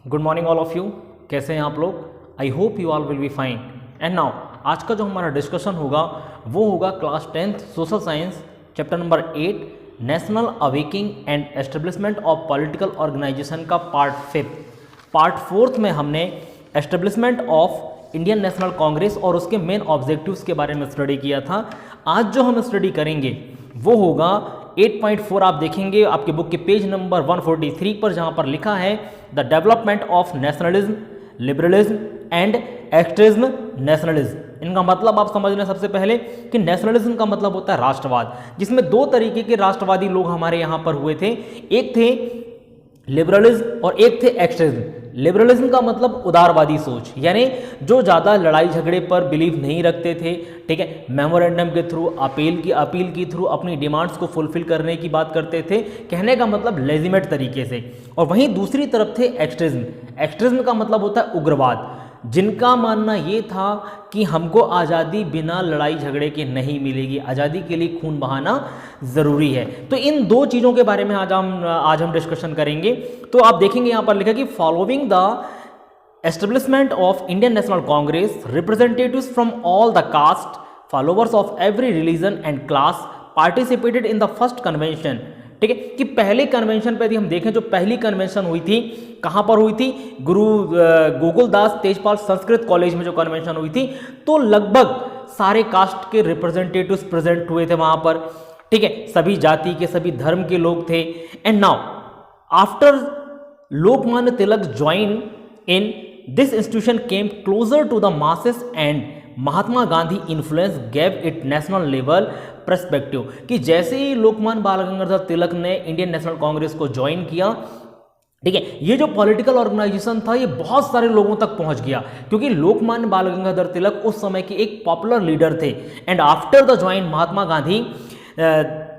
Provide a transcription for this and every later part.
Good morning all of you. कैसे हैं आप लोग? I hope you all will be fine. And now आज का जो हमारा डिस्कशन होगा वो होगा class 10th social science chapter number 8 national awakening and establishment of political organisation का पार्ट 5। पार्ट 4 में हमने establishment of Indian National Congress और उसके मेन ऑब्जेक्टिव्स के बारे में स्टडी किया था। आज जो हम स्टडी करेंगे वो होगा 8.4। आप देखेंगे आपके बुक के पेज नंबर 143 पर, जहां पर लिखा है the development of nationalism, liberalism and extremism nationalism. इनका मतलब आप समझ लें सबसे पहले कि नेशनलिज्म का मतलब होता है राष्ट्रवाद, जिसमें दो तरीके के राष्ट्रवादी लोग हमारे यहाँ पर हुए थे। एक थे लिबरलिज्म और एक थे एक्सट्रीज्म। लिबरलिज्म का मतलब उदारवादी सोच, यानी जो ज़्यादा लड़ाई झगड़े पर बिलीव नहीं रखते थे, ठीक है, मेमोरेंडम के थ्रू अपील की थ्रू अपनी डिमांड्स को फुलफिल करने की बात करते थे, कहने का मतलब लेजिमेट तरीके से। और वहीं दूसरी तरफ थे एक्सट्रीज्म। एक्सट्रीज्म का मतलब होता है उग्रवाद, जिनका मानना ये था कि हमको आज़ादी बिना लड़ाई झगड़े के नहीं मिलेगी, आज़ादी के लिए खून बहाना ज़रूरी है। तो इन दो चीज़ों के बारे में आज हम डिस्कशन करेंगे। तो आप देखेंगे यहाँ पर लिखा कि following the establishment of Indian National Congress representatives from all the caste, followers of every religion and class participated in the first convention. ठीक है, कि पहले कन्वेंशन पे यदि हम देखें, जो पहली कन्वेंशन हुई थी कहाँ पर हुई थी? गुरु गोकुलदास तेजपाल संस्कृत कॉलेज में जो कन्वेंशन हुई थी, तो लगभग सारे कास्ट के रिप्रेजेंटेटिव्स प्रेजेंट हुए थे वहां पर। ठीक है, सभी जाति के सभी धर्म के लोग थे। And now after Lokmanya Tilak join in this institution came closer to the masses and Mahatma Gandhi influence gave it national level perspective. कि जैसे ही लोकमान्य बाल गंगाधर तिलक ने इंडियन नेशनल कांग्रेस को ज्वाइन किया, ठीक है, ये जो पॉलिटिकल ऑर्गेनाइजेशन था ये बहुत सारे लोगों तक पहुंच गया, क्योंकि लोकमान्य बाल गंगाधर तिलक उस समय के एक पॉपुलर लीडर थे। And after the join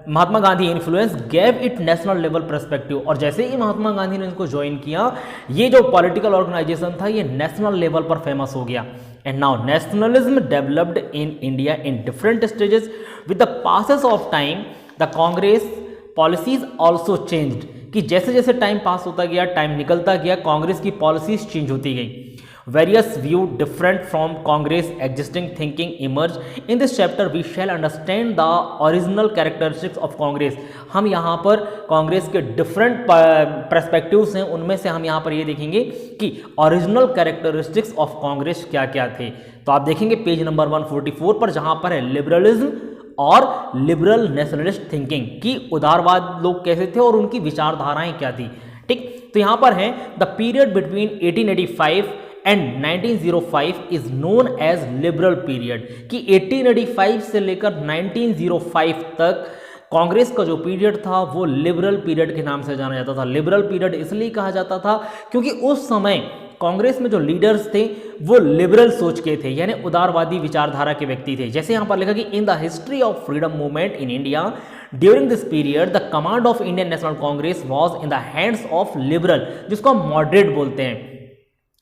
Mahatma Gandhi influence gave it national level perspective. और जैसे ही महात्मा गांधी ने इनको ज्वाइन किया, ये जो पॉलिटिकल ऑर्गेनाइजेशन था ये नेशनल लेवल पर फेमस हो गया। And now nationalism developed in India in different stages with the passes of time. The Congress policies also changed. कि जैसे जैसे टाइम पास होता गया, टाइम निकलता गया, कांग्रेस की पॉलिसीज चेंज होती गई। Various view different from Congress existing thinking emerge. In this chapter we shall understand the original characteristics of Congress. हम यहाँ पर कांग्रेस के डिफरेंट पर्सपेक्टिव्स हैं, उनमें से हम यहाँ पर ये देखेंगे कि ओरिजिनल कैरेक्टरिस्टिक्स ऑफ कांग्रेस क्या क्या थे। तो आप देखेंगे पेज नंबर 144 पर, जहाँ पर है लिबरलिज्म और लिबरल नेशनलिस्ट थिंकिंग, कि उदारवाद लोग कैसे थे और उनकी विचारधाराएं क्या थी। ठीक, तो यहां पर है the period between 1885 and 1905 is known as liberal period. कि 1885 से लेकर 1905 तक कांग्रेस का जो पीरियड था वो लिबरल पीरियड के नाम से जाना जाता था। लिबरल पीरियड इसलिए कहा जाता था क्योंकि उस समय कांग्रेस में जो लीडर्स थे वो लिबरल सोच के थे, यानी उदारवादी विचारधारा के व्यक्ति थे। जैसे यहां पर लिखा कि in the history of freedom movement in India during this period the command of Indian National Congress was in the hands of liberal, जिसको हम मॉडरेट बोलते हैं,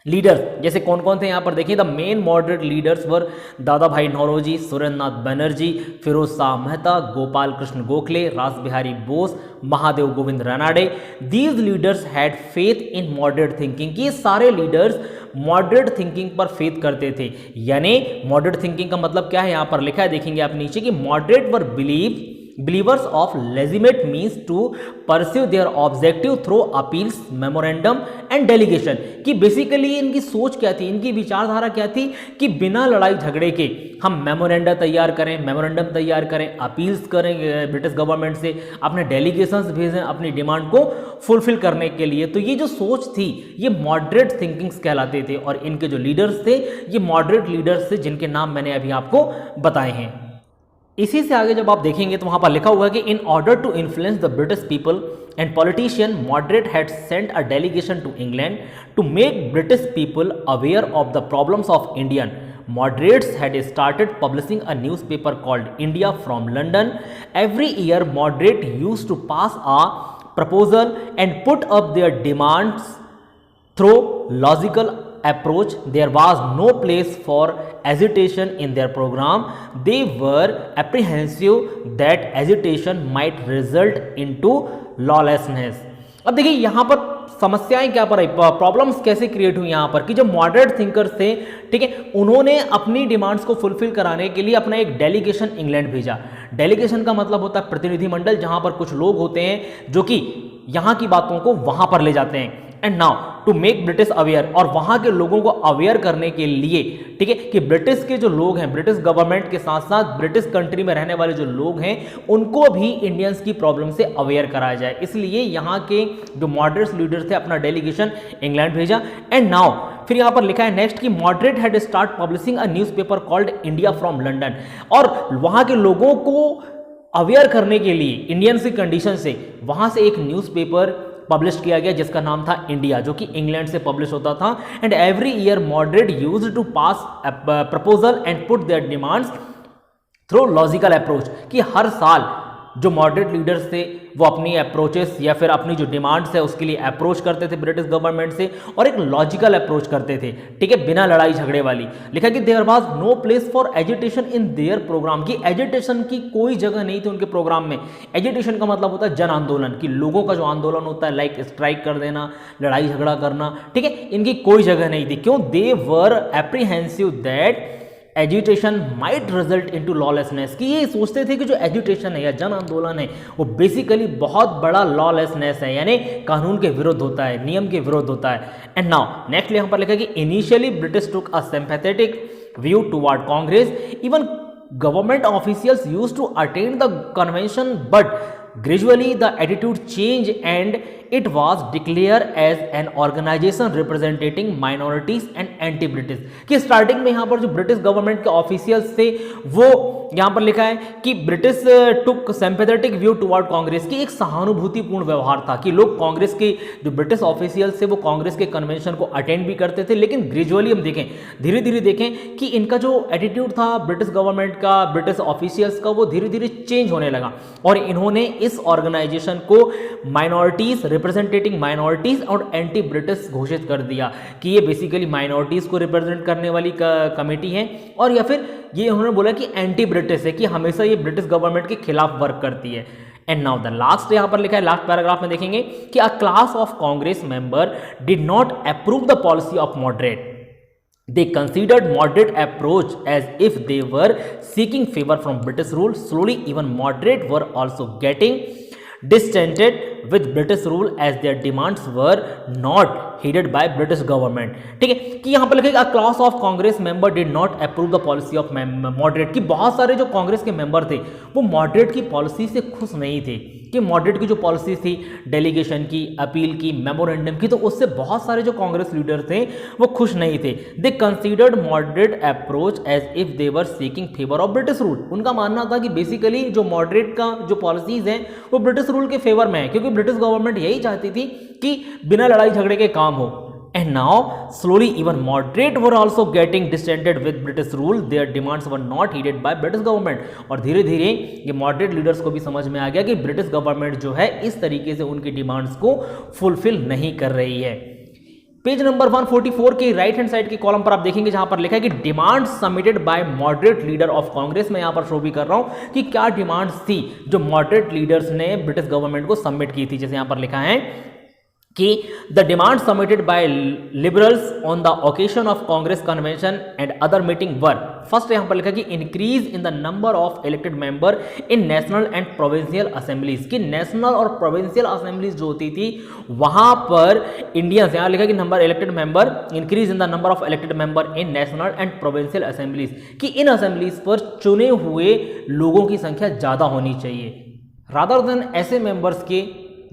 लीडर्स। जैसे कौन कौन थे यहाँ पर देखिए, the main moderate leaders were दादा भाई नौरोजी, सुरेंद्रनाथ बनर्जी, फिरोज शाह मेहता, गोपाल कृष्ण गोखले, रास Bihari Bose, Mahadev Govind Ranade. These leaders had faith in moderate thinking. ये सारे लीडर्स मॉडरेट थिंकिंग पर फेथ करते थे। यानी मॉडरेट थिंकिंग का मतलब क्या है, यहाँ पर लिखा है, देखेंगे आप नीचे, कि moderate were believers of legitimate means to pursue their objective through appeals, memorandum and delegation। कि बेसिकली इनकी सोच क्या थी, इनकी विचारधारा क्या थी, कि बिना लड़ाई झगड़े के हम मेमोरेंडम तैयार करें, अपील्स करें ब्रिटिश गवर्नमेंट से, अपने डेलीगेशंस भेजें अपनी डिमांड को फुलफिल करने के लिए। तो ये जो सोच थी ये मॉडरेट थिंकिंग्स कहलाते थे, और इनके जो लीडर्स थे ये मॉडरेट लीडर्स थे, जिनके नाम मैंने अभी आपको बताए हैं। इसी से आगे जब आप देखेंगे तो वहां पर लिखा हुआ है कि in order to influence the British people and politician, moderate had sent a delegation to England to make British people aware of the problems of Indian. Moderates had started publishing a newspaper called India from London. Every year, moderate used to pass a proposal and put up their demands through logical approach, there was no place for agitation in their program. They were apprehensive that agitation might result into lawlessness. अब देखिए यहाँ पर समस्याएं क्या पर problems कैसे create हुई यहाँ पर कि जो मॉडरेट थिंकर्स थे, ठीक है, उन्होंने अपनी डिमांड्स को फुलफिल कराने के लिए अपना एक डेलीगेशन इंग्लैंड भेजा। डेलीगेशन का मतलब होता है प्रतिनिधिमंडल, जहां पर कुछ लोग होते हैं जो कि यहाँ की बातों को वहां पर ले जाते हैं। And now to make British aware, और वहां के लोगों को अवेयर करने के लिए, ठीक है, कि ब्रिटिश के जो लोग हैं, ब्रिटिश गवर्नमेंट के साथ साथ ब्रिटिश कंट्री में रहने वाले जो लोग हैं, उनको भी इंडियंस की प्रॉब्लम से अवेयर कराया जाए। इसलिए यहाँ के जो मॉडरेट लीडर थे अपना डेलीगेशन इंग्लैंड भेजा। एंड नाउ फिर यहाँ पर लिखा है नेक्स्ट कि moderate had start publishing a newspaper called India from London, और वहाँ के लोगों को अवेयर करने के लिए इंडियंस की कंडीशन से वहाँ से एक न्यूज़पेपर पब्लिश किया गया जिसका नाम था इंडिया, जो कि इंग्लैंड से पब्लिश होता था। And every year moderate used to pass proposal and put their demands through logical approach, कि हर साल जो मॉडरेट लीडर्स थे वो अपनी अप्रोचेस या फिर अपनी जो डिमांड्स है उसके लिए अप्रोच करते थे ब्रिटिश गवर्नमेंट से, और एक लॉजिकल अप्रोच करते थे, ठीक है, बिना लड़ाई झगड़े वाली। लिखा कि there was no place for agitation in their programme, की एजिटेशन की कोई जगह नहीं थी उनके प्रोग्राम में। एजिटेशन का मतलब होता है जन आंदोलन, कि लोगों का जो आंदोलन होता है, लाइक स्ट्राइक कर देना, लड़ाई झगड़ा करना, ठीक है, इनकी कोई जगह नहीं थी। क्यों? They were apprehensive that agitation might result into lawlessness, कि ये सोचते थे कि जो एजुटेशन है या जन आंदोलन है वो बेसिकली बहुत बड़ा लॉलेसनेस है, यानी कानून के विरुद्ध होता है, नियम के विरुद्ध होता है। एंड नाउ नेक्स्ट यहाँ पर लिखा कि initially British took a sympathetic view toward Congress, even government officials used to attend the convention, but gradually the attitude changed and it was declared as an organization representing minorities and anti-British, कि starting में यहाँ पर जो British government के officials थे वो यहाँ पर लिखा है कि ब्रिटिश टुक सिंपैथेटिक व्यू टुवर्ड कांग्रेस, की एक सहानुभूतिपूर्ण व्यवहार था, कि लोग कांग्रेस के जो ब्रिटिश ऑफिशियल्स थे वो कांग्रेस के कन्वेंशन को अटेंड भी करते थे, लेकिन ग्रेजुअली हम देखें, धीरे धीरे देखें कि इनका जो एटीट्यूड था ब्रिटिश गवर्नमेंट का, ब्रिटिश ऑफिशियल्स का, वो धीरे धीरे चेंज होने लगा, और इन्होंने इस ऑर्गेनाइजेशन को माइनॉरिटीज, रिप्रेजेंटेटिंग माइनॉरिटीज और एंटी ब्रिटिश घोषित कर दिया, कि ये बेसिकली माइनॉरिटीज को रिप्रेजेंट करने वाली कमेटी है, और या फिर ये उन्होंने बोला कि एंटी ब्रिटिश है, कि हमेशा ये ब्रिटिश गवर्नमेंट के खिलाफ वर्क करती है। एंड नाउ द लास्ट यहां पर लिखा है, लास्ट पैराग्राफ में देखेंगे कि अ class of Congress member did not approve the policy of moderate, they considered moderate approach as if they were seeking favor from British rule. Slowly even moderate were also getting discontented with British rule as their demands were not heeded by British government, ठीक है, कि यहाँ पर लिखेगा class of Congress member did not approve the policy of moderate, कि बहुत सारे जो कांग्रेस के मेंबर थे वो मॉडरेट की पॉलिसी से खुश नहीं थे, कि मॉडरेट की जो पॉलिसी थी डेलीगेशन की, अपील की, मेमोरेंडम की, तो उससे बहुत सारे जो कांग्रेस लीडर थे वो खुश नहीं थे। They considered moderate approach as if they were seeking favour of British rule, उनका मानना था कि बेसिकली जो मॉडरेट का जो पॉलिसीज हैं वो ब्रिटिश रूल के फेवर में है, क्योंकि ब्रिटिश गवर्नमेंट यही चाहती थी कि बिना लड़ाई झगड़े के काम हो। And now slowly even moderate were also getting discontented with British rule. Their demands were not heeded by British government. और धीरे धीरे ये मॉडरेट लीडर्स को भी समझ में आ गया कि ब्रिटिश गवर्नमेंट जो है इस तरीके से उनकी डिमांड्स को फुलफिल नहीं कर रही है। पेज नंबर 144 के राइट हैंड साइड के कॉलम पर आप देखेंगे जहां पर लिखा है कि demands submitted by moderate leader of Congress. मैं यहां पर शो भी कर रहा हूं कि क्या डिमांड्स थी जो मॉडरेट लीडर्स ने ब्रिटिश गवर्नमेंट को सबमिट की थी। जैसे यहां पर लिखा है कि the demand submitted by liberals on the occasion of Congress convention and other meeting were, first यहां पर लिखा कि increase in the number of elected member in national and provincial assemblies, कि नेशनल और प्रोविंशियल असेंबलीज जो होती थी वहां पर इंडियंस, यहां लिखा कि number elected member, increase in the number of elected member in national and provincial assemblies, कि इन असेंबलीज पर चुने हुए लोगों की संख्या ज्यादा होनी चाहिए रादर देन ऐसे मेंबर्स के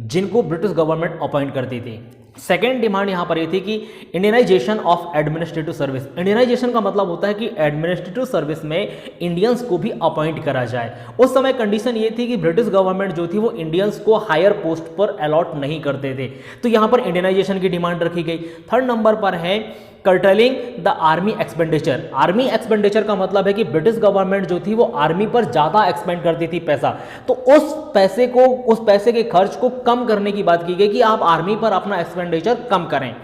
जिनको ब्रिटिश गवर्नमेंट अपॉइंट करती थी। सेकेंड डिमांड यहां पर यह थी कि Indianisation of administrative service. Indianisation का मतलब होता है कि एडमिनिस्ट्रेटिव सर्विस में इंडियंस को भी अपॉइंट करा जाए। उस समय कंडीशन ये थी कि ब्रिटिश गवर्नमेंट जो थी वो इंडियंस को हायर पोस्ट पर अलॉट नहीं करते थे, तो यहां पर इंडियनाइजेशन की डिमांड रखी गई। थर्ड नंबर पर है curtailing the army expenditure. Army expenditure का मतलब है कि ब्रिटिश गवर्नमेंट जो थी वो आर्मी पर ज्यादा एक्सपेंड करती थी पैसा, तो उस पैसे के खर्च को कम करने की बात की गई कि आप आर्मी पर अपना एक्सपेंडिचर कम करें।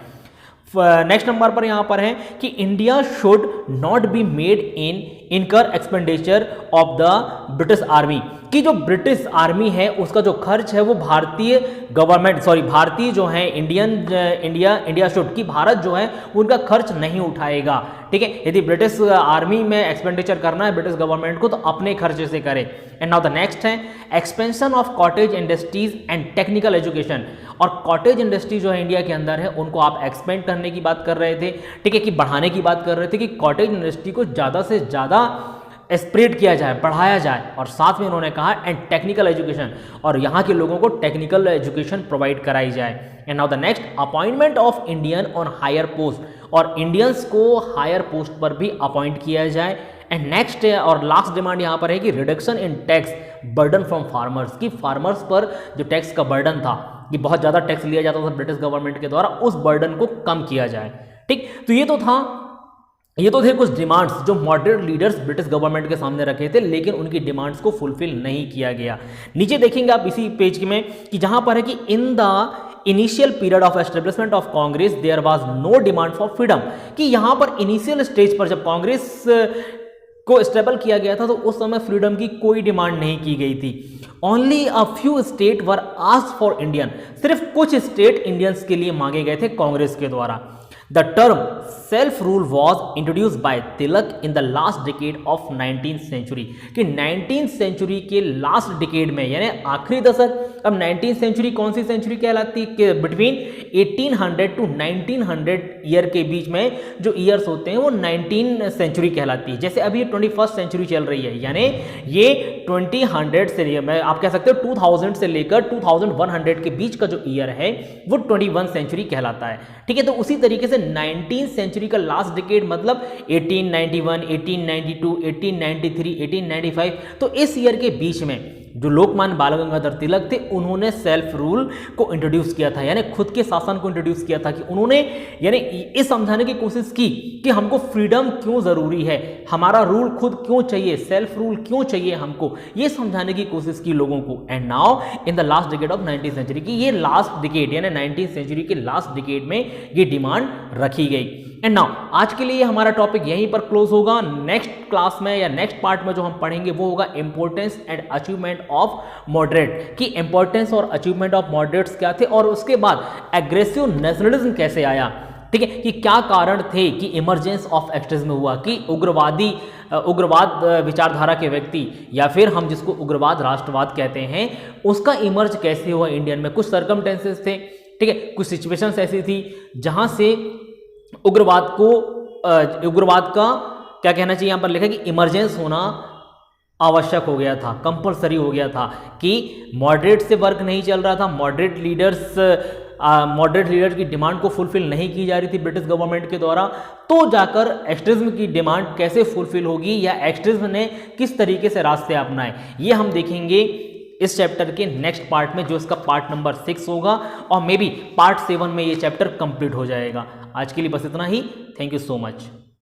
नेक्स्ट नंबर पर यहां पर है कि India should not be made in incur expenditure of the British army, कि जो ब्रिटिश आर्मी है उसका जो खर्च है वो भारतीय गवर्नमेंट भारतीय जो है इंडिया शुड, कि भारत जो है उनका खर्च नहीं उठाएगा। ठीक है, यदि ब्रिटिश आर्मी में एक्सपेंडिचर करना है ब्रिटिश गवर्नमेंट को तो अपने खर्चे से करे। एंड नाउ द नेक्स्ट है expansion of cottage industries and technical education, और कॉटेज इंडस्ट्री जो है इंडिया के अंदर है उनको आप एक्सपेंड करने की बात कर रहे थे। ठीक है, कि बढ़ाने की बात कर रहे थे कि कॉटेज इंडस्ट्री को ज़्यादा से ज़्यादा स्प्रेड किया जाए, बढ़ाया जाए, और साथ में उन्होंने कहा एंड टेक्निकल एजुकेशन, और यहाँ के लोगों को टेक्निकल एजुकेशन प्रोवाइड कराई जाए। And now the next appointment of Indian on higher post, और इंडियंस को हायर पोस्ट पर भी अपॉइंट किया जाए। एंड नेक्स्ट और लास्ट डिमांड यहाँ पर है कि reduction in tax burden from farmers, कि फार्मर्स पर जो टैक्स का बर्डन था कि बहुत ज़्यादा टैक्स लिया जाता था ब्रिटिश गवर्नमेंट के द्वारा, उस बर्डन को कम किया जाए। ठीक, तो ये तो थे कुछ डिमांड्स जो मॉडरेट लीडर्स ब्रिटिश गवर्नमेंट के सामने रखे थे, लेकिन उनकी डिमांड्स को फुलफिल नहीं किया गया। नीचे देखेंगे आप इसी पेज में कि जहां पर है कि in the initial period of establishment of Congress there was no demand for freedom, कि यहां पर इनिशियल स्टेज पर जब कांग्रेस को स्टेबल किया गया था तो उस समय फ्रीडम की कोई डिमांड नहीं की गई थी। Only a few state were asked for Indian, सिर्फ कुछ स्टेट इंडियंस के लिए मांगे गए थे कांग्रेस के द्वारा। The term self-rule was introduced by Tilak in the last decade of 19th century, कि 19th century के लास्ट डिकेड में यानी आखिरी दशक, अब 19th century कौन सी सेंचुरी कहलाती है कि बिटवीन 1800 टू 1900 ईयर के बीच में जो ईयर्स होते हैं वो 19th सेंचुरी कहलाती है। जैसे अभी 21st सेंचुरी चल रही है, यानी ये 2000 से मैं आप कह सकते हो 2000 से लेकर 2100 के बीच का जो ईयर है वो 21 सेंचुरी कहलाता है। ठीक है, तो उसी तरीके से 19th सेंचुरी का लास्ट डिकेड मतलब 1891, 1892, 1893, 1895, तो इस ईयर के बीच में जो लोकमान्य बाल गंगाधर तिलक थे उन्होंने सेल्फ रूल को इंट्रोड्यूस किया था, यानी खुद के शासन को इंट्रोड्यूस किया था, कि उन्होंने यानी इस समझाने की कोशिश की कि हमको फ्रीडम क्यों जरूरी है, हमारा रूल खुद क्यों चाहिए, सेल्फ रूल क्यों चाहिए हमको, ये समझाने की कोशिश की लोगों को। And now in the last decade of 19th century, की ये लास्ट डिकेड यानी 19th सेंचुरी के लास्ट डिकेड में ये डिमांड रखी गई। एंड नाउ आज के लिए हमारा टॉपिक यहीं पर क्लोज होगा। नेक्स्ट क्लास में या नेक्स्ट पार्ट में जो हम पढ़ेंगे वो होगा importance and achievement of moderate, कि इंपॉर्टेंस और अचीवमेंट ऑफ मॉडरेट्स क्या थे, और उसके बाद एग्रेसिव नेशनलिज्म कैसे आया। ठीक है, कि क्या कारण थे कि इमरजेंस ऑफ एक्सट्रीमिज्म हुआ, कि उग्रवाद विचारधारा के व्यक्ति या फिर हम जिसको उग्रवाद राष्ट्रवाद कहते हैं उसका इमर्ज कैसे हुआ इंडियन में। कुछ सर्कमस्टेंसेस थे, ठीक है, कुछ सिचुएशंस ऐसी थी जहां से उग्रवाद का क्या कहना चाहिए, यहां पर लिखा कि इमरजेंस होना आवश्यक हो गया था, कंपलसरी हो गया था, कि मॉडरेट से वर्क नहीं चल रहा था, मॉडरेट लीडर्स की डिमांड को फुलफिल नहीं की जा रही थी ब्रिटिश गवर्नमेंट के द्वारा, तो जाकर एक्सट्रीमिज्म की डिमांड कैसे फुलफिल होगी या एक्सट्रीमिज्म ने किस तरीके से रास्ते अपनाए, ये हम देखेंगे इस चैप्टर के नेक्स्ट पार्ट में, जो इसका पार्ट नंबर 6 होगा, और मे बी पार्ट 7 में ये चैप्टर कंप्लीट हो जाएगा। आज के लिए बस इतना ही। Thank you so much.